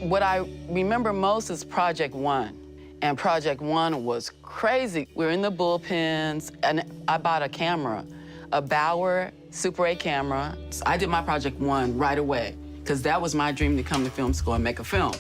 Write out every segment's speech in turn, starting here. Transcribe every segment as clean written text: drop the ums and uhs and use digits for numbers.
What I remember most is Project One. And Project One was crazy. We were in the bullpens, and I bought a camera, a Bauer Super 8 camera. I did my Project One right away, because that was my dream, to come to film school and make a film.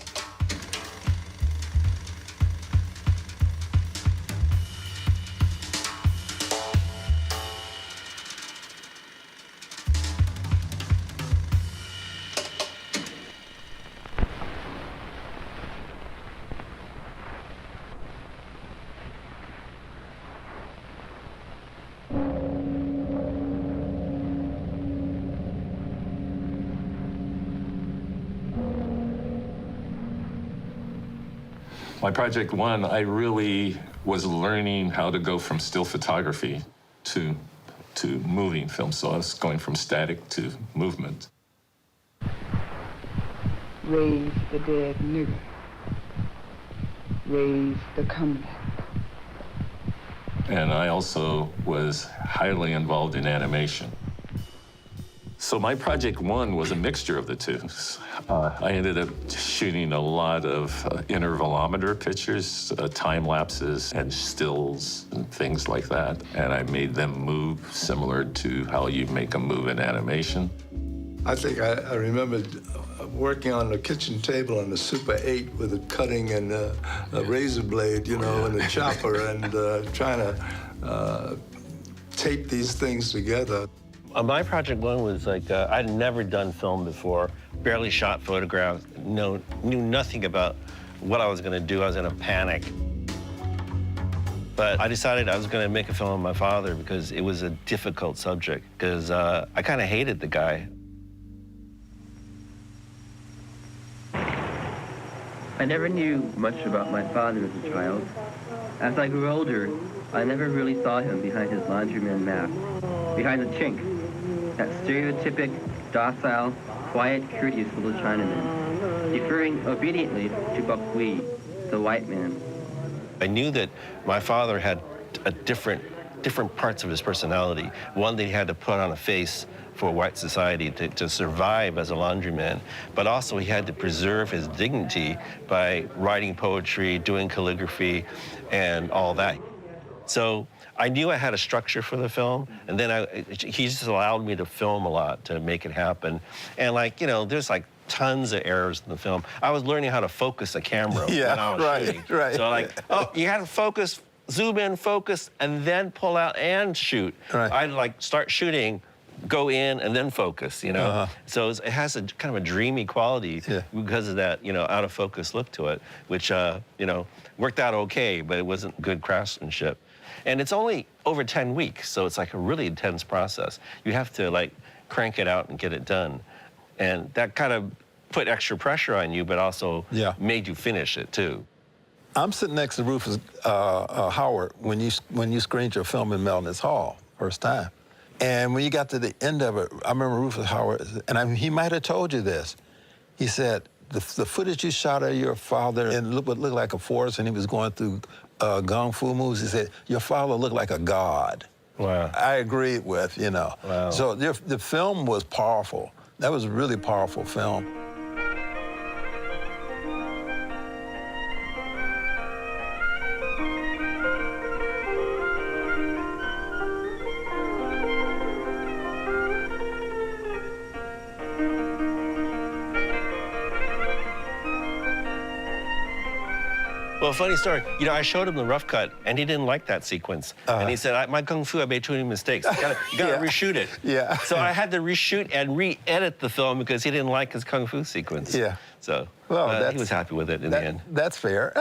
My Project One, I really was learning how to go from still photography to moving film. So I was going from static to movement. Raise the dead nigger. Raise the comeback. And I also was highly involved in animation. So my Project One was a mixture of the two. I ended up shooting a lot of intervalometer pictures, time lapses and stills and things like that. And I made them move similar to how you make a move in animation. I think I remembered working on the kitchen table on the Super 8 with a cutting and a razor blade, you know, and a chopper, and trying to tape these things together. My Project One was like, I'd never done film before, barely shot photographs, knew nothing about what I was gonna do. I was in a panic. But I decided I was gonna make a film of my father because it was a difficult subject, because I kind of hated the guy. I never knew much about my father as a child. As I grew older, I never really saw him behind his laundryman mask, behind the chink, that stereotypic, docile, quiet, courteous little Chinaman, deferring obediently to buckwheat, the white man. I knew that my father had different parts of his personality. One that he had to put on a face for white society to survive as a laundryman, but also he had to preserve his dignity by writing poetry, doing calligraphy, and all that. So I knew I had a structure for the film, and then he just allowed me to film a lot to make it happen. And like, you know, there's like tons of errors in the film. I was learning how to focus a camera when I was shooting. Right. So like, oh, you had to focus, zoom in, focus, and then pull out and shoot. Right. I'd like start shooting, go in, and then focus, you know? So it has a kind of a dreamy quality because of that, you know, out of focus look to it, which, you know, worked out okay, but it wasn't good craftsmanship. And it's only over 10 weeks, so it's like a really intense process. You have to like crank it out and get it done. And that kind of put extra pressure on you, but also made you finish it too. I'm sitting next to Rufus Howard when you screened your film in Melnitz Hall first time. And when you got to the end of it, I remember Rufus Howard, and he might have told you this. He said, the footage you shot of your father and what looked like a forest, and he was going through Kung Fu moves, he said, your father looked like a god. Wow. I agreed with, you know. Wow. So the film was powerful. That was a really powerful film. Well, funny story. You know, I showed him the rough cut, and he didn't like that sequence. And he said, my kung fu, I made too many mistakes. You gotta reshoot it. Yeah. So I had to reshoot and re-edit the film because he didn't like his kung fu sequence. Yeah. So well, he was happy with it in the end. That's fair.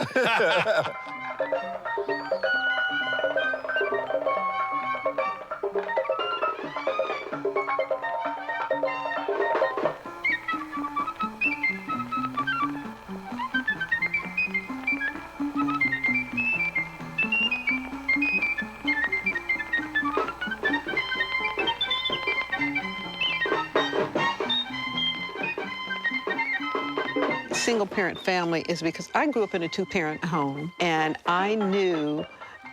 Single-parent family is because I grew up in a two-parent home, and I knew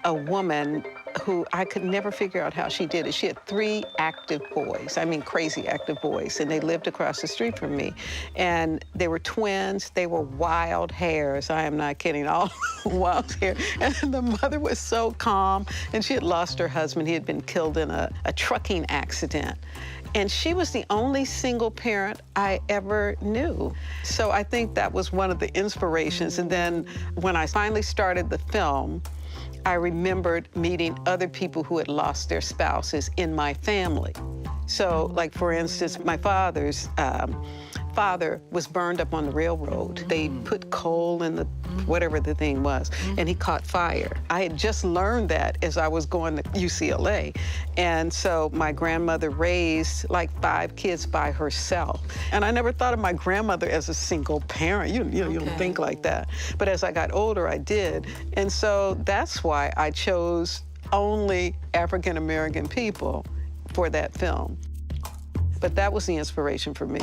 a woman who I could never figure out how she did it. She had 3 active boys, I mean crazy active boys, and they lived across the street from me. And they were twins, they were wild hares, I am not kidding, all wild hair. And the mother was so calm, and she had lost her husband. He had been killed in a trucking accident. And she was the only single parent I ever knew. So I think that was one of the inspirations. And then when I finally started the film, I remembered meeting other people who had lost their spouses in my family. So, like, for instance, my father's father was burned up on the railroad. They put coal in the, whatever the thing was, and he caught fire. I had just learned that as I was going to UCLA. And so my grandmother raised like 5 kids by herself. And I never thought of my grandmother as a single parent. You don't think like that. But as I got older, I did. And so that's why I chose only African-American people for that film. But that was the inspiration for me.